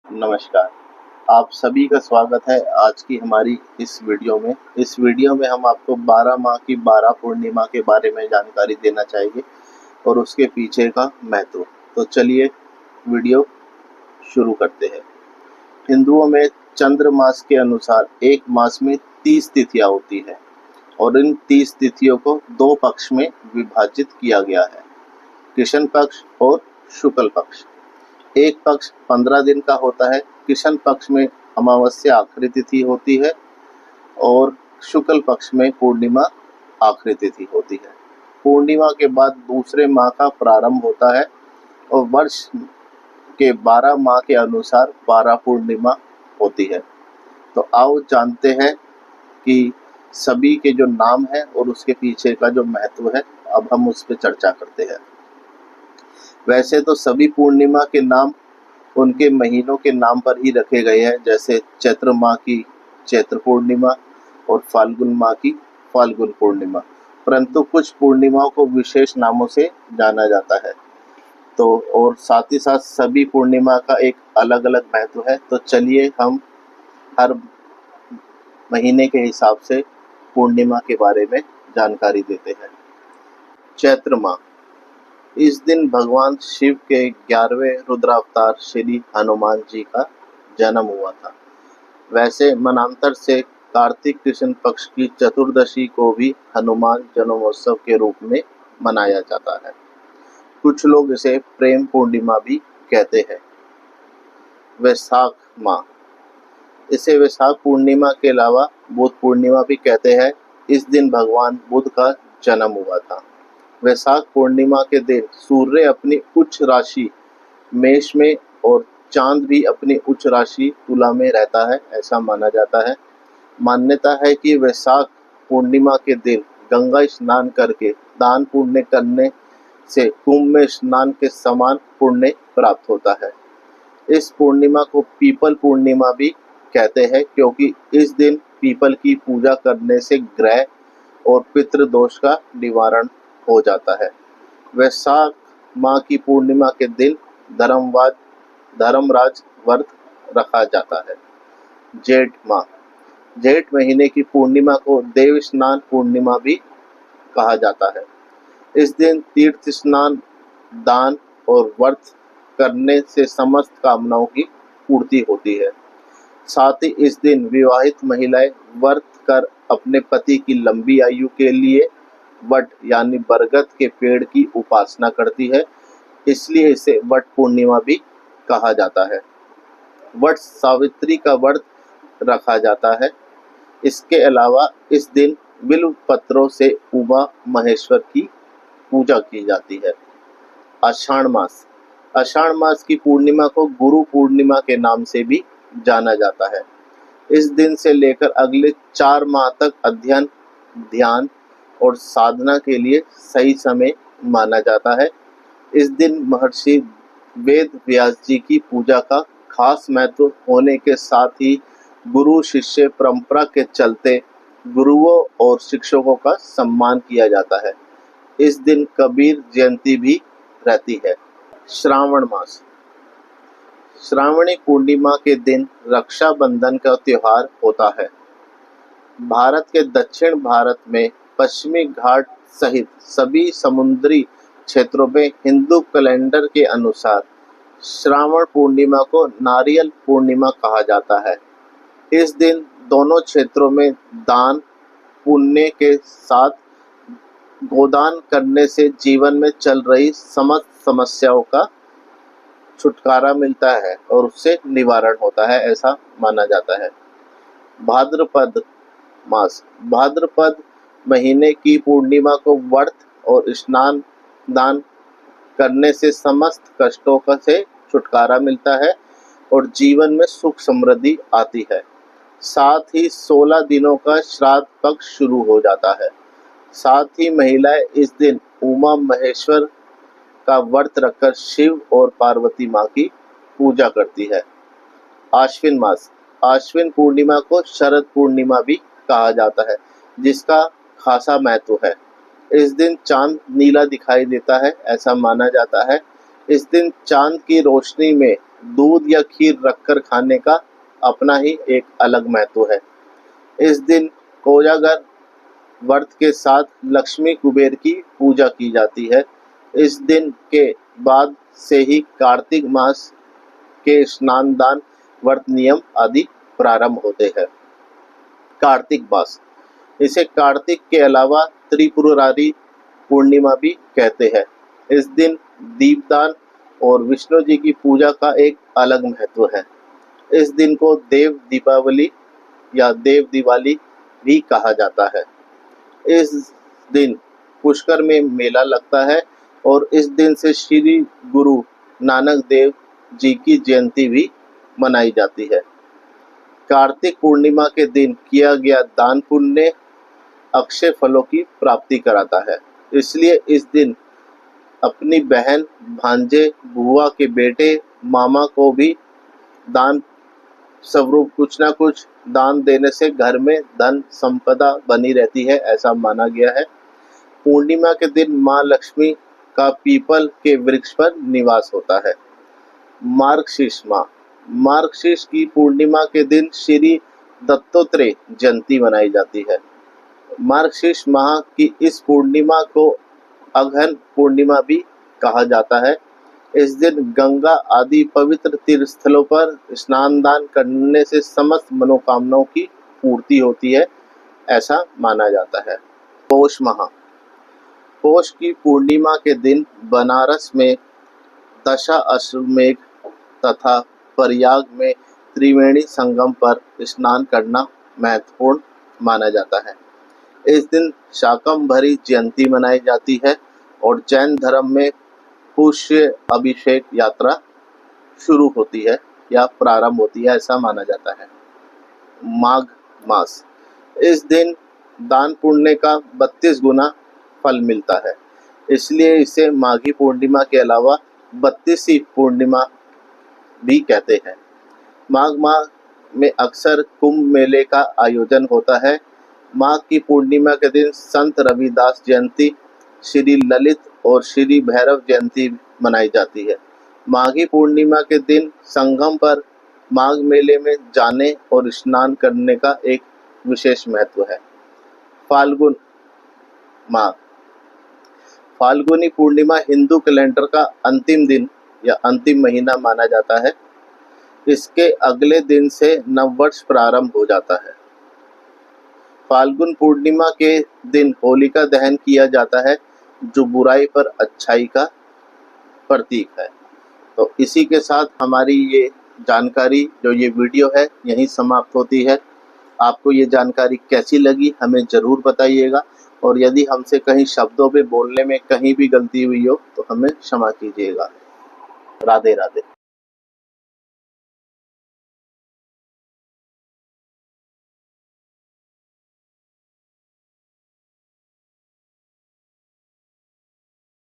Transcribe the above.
नमस्कार। आप सभी का स्वागत है आज की हमारी इस वीडियो में। इस वीडियो में हम आपको 12 माह की 12 पूर्णिमा के बारे में जानकारी देना चाहेंगे और उसके पीछे का महत्व। तो चलिए वीडियो शुरू करते हैं। हिंदुओं में चंद्र मास के अनुसार एक मास में 30 तिथियां होती है और इन 30 तिथियों को दो पक्ष में विभाजित किया गया है, कृष्ण पक्ष और शुक्ल पक्ष। एक पक्ष 15 दिन का होता है। कृष्ण पक्ष में अमावस्या आखिरी तिथि होती है और शुक्ल पक्ष में पूर्णिमा आखिरी तिथि होती है। पूर्णिमा के बाद दूसरे माह का प्रारंभ होता है और वर्ष के 12 माह के अनुसार 12 पूर्णिमा होती है। तो आओ जानते हैं कि सभी के जो नाम है और उसके पीछे का जो महत्व है, अब हम उस पर चर्चा करते हैं। वैसे तो सभी पूर्णिमा के नाम उनके महीनों के नाम पर ही रखे गए हैं, जैसे चैत्र माह की चैत्र पूर्णिमा और फाल्गुन माह की फाल्गुन पूर्णिमा, परंतु कुछ पूर्णिमाओं को विशेष नामों से जाना जाता है। तो और साथ ही साथ सभी पूर्णिमा का एक अलग अलग महत्व है। तो चलिए हम हर महीने के हिसाब से पूर्णिमा के बारे में जानकारी देते हैं। चैत्र माह, इस दिन भगवान शिव के 11वें रुद्रावतार श्री हनुमान जी का जन्म हुआ था। वैसे मनांतर से कार्तिक कृष्ण पक्ष की चतुर्दशी को भी हनुमान जन्मोत्सव के रूप में मनाया जाता है। कुछ लोग इसे प्रेम पूर्णिमा भी कहते हैं। वैशाख माह, इसे वैशाख पूर्णिमा के अलावा बुध पूर्णिमा भी कहते हैं। इस दिन भगवान बुध का जन्म हुआ था। वैशाख पूर्णिमा के दिन सूर्य अपनी उच्च राशि मेष में और चांद भी अपनी उच्च राशि तुला में रहता है, ऐसा माना जाता है। मान्यता है कि वैशाख पूर्णिमा के दिन गंगा स्नान करके दान पुण्य करने से कुंभ में स्नान के समान पुण्य प्राप्त होता है। इस पूर्णिमा को पीपल पूर्णिमा भी कहते हैं, क्योंकि इस दिन पीपल की पूजा करने से ग्रह और पितृ दोष का निवारण हो जाता है। वैशाख माह की पूर्णिमा के दिन धर्मराज व्रत रखा जाता है। जेठ माह, जेठ महीने की पूर्णिमा को देव स्नान पूर्णिमा भी कहा जाता है। इस दिन तीर्थ स्नान, दान और व्रत करने से समस्त कामनाओं की पूर्ति होती है। साथ ही इस दिन विवाहित महिलाएं व्रत कर अपने पति की लंबी आयु के लिए वट यानी बरगद के पेड़ की उपासना करती है, इसलिए इसे वट पूर्णिमा भी कहा जाता है। वट सावित्री का व्रत रखा जाता है। इसके अलावा इस दिन बिल्व पत्रों से उमा महेश्वर की पूजा की जाती है। आषाढ़ मास, आषाढ़ मास की पूर्णिमा को गुरु पूर्णिमा के नाम से भी जाना जाता है। इस दिन से लेकर अगले 4 माह तक अध्ययन, ध्यान और साधना के लिए सही समय माना जाता है। इस दिन महर्षि वेद व्यास जी की पूजा का खास महत्व होने के साथ ही गुरु शिष्य परंपरा के चलते गुरुओं और शिक्षकों का सम्मान किया जाता है। इस दिन कबीर जयंती भी रहती है। श्रावण मास, श्रावणी पूर्णिमा के दिन रक्षाबंधन का त्योहार होता है। भारत के दक्षिण भारत में पश्चिमी घाट सहित सभी समुद्री क्षेत्रों में हिंदू कैलेंडर के अनुसार श्रावण पूर्णिमा को नारियल पूर्णिमा कहा जाता है। इस दिन दोनों क्षेत्रों में दान पुण्य के साथ गोदान करने से जीवन में चल रही समस्त समस्याओं का छुटकारा मिलता है और उससे निवारण होता है, ऐसा माना जाता है। भाद्रपद मास, भाद्रपद महीने की पूर्णिमा को व्रत और स्नान दान करने से समस्त कष्टों का से छुटकारा मिलता है और जीवन में सुख समृद्धि आती है। साथ ही 16 दिनों का श्राद्ध पक्ष शुरू हो जाता है। साथ ही महिलाएं इस दिन उमा महेश्वर का व्रत रखकर शिव और पार्वती माँ की पूजा करती है। आश्विन मास, आश्विन पूर्णिमा को शरद पूर्णिमा भी कहा जाता है, जिसका खासा महत्व है। इस दिन चांद नीला दिखाई देता है, ऐसा माना जाता है। इस दिन चांद की रोशनी में दूध या खीर रखकर खाने का अपना ही एक अलग महत्व है। इस दिन कोजागर व्रत के साथ लक्ष्मी कुबेर की पूजा की जाती है। इस दिन के बाद से ही कार्तिक मास के स्नान दान व्रत नियम आदि प्रारंभ होते हैं। कार्तिक मास, इसे कार्तिक के अलावा त्रिपुरारी पूर्णिमा भी कहते हैं। इस दिन दीपदान और विष्णु जी की पूजा का एक अलग महत्व है। इस दिन को देव दीपावली या देव दिवाली भी कहा जाता है। इस दिन पुष्कर में मेला लगता है और इस दिन से श्री गुरु नानक देव जी की जयंती भी मनाई जाती है। कार्तिक पूर्णिमा के दिन किया गया दान पुण्य अक्षय फलों की प्राप्ति कराता है। इसलिए इस दिन अपनी बहन, भांजे, बुआ के बेटे, मामा को भी दान स्वरूप कुछ न कुछ दान देने से घर में धन संपदा बनी रहती है, ऐसा माना गया है। पूर्णिमा के दिन माँ लक्ष्मी का पीपल के वृक्ष पर निवास होता है। मार्गशीर्ष माह, मार्गशीर्ष की पूर्णिमा के दिन श्री दत्तात्रेय जयंती मनाई जाती है। मार्गशीर्ष माह की इस पूर्णिमा को अगहन पूर्णिमा भी कहा जाता है। इस दिन गंगा आदि पवित्र तीर्थ स्थलों पर स्नान दान करने से समस्त मनोकामनाओं की पूर्ति होती है, ऐसा माना जाता है। पौष माह, पौष की पूर्णिमा के दिन बनारस में दशा अश्वमेघ तथा प्रयाग में त्रिवेणी संगम पर स्नान करना महत्वपूर्ण माना जाता है। इस दिन शाकंभरी जयंती मनाई जाती है और जैन धर्म में पुष्य अभिषेक यात्रा शुरू होती है या प्रारंभ होती है, ऐसा माना जाता है। माघ मास, इस दिन दान पुण्य का 32 गुना फल मिलता है, इसलिए इसे माघी पूर्णिमा के अलावा 32वीं पूर्णिमा भी कहते हैं। माघ माह में अक्सर कुंभ मेले का आयोजन होता है। माघ की पूर्णिमा के दिन संत रविदास जयंती, श्री ललित और श्री भैरव जयंती मनाई जाती है। माघी पूर्णिमा के दिन संगम पर माघ मेले में जाने और स्नान करने का एक विशेष महत्व है। फाल्गुन माह, फाल्गुनी पूर्णिमा हिंदू कैलेंडर का अंतिम दिन या अंतिम महीना माना जाता है। इसके अगले दिन से नववर्ष प्रारंभ हो जाता है। फाल्गुन पूर्णिमा के दिन होलिका दहन किया जाता है, जो बुराई पर अच्छाई का प्रतीक है। तो इसी के साथ हमारी ये जानकारी, जो ये वीडियो है, यहीं समाप्त होती है। आपको ये जानकारी कैसी लगी हमें ज़रूर बताइएगा, और यदि हमसे कहीं शब्दों पे बोलने में कहीं भी गलती हुई हो तो हमें क्षमा कीजिएगा। राधे राधे।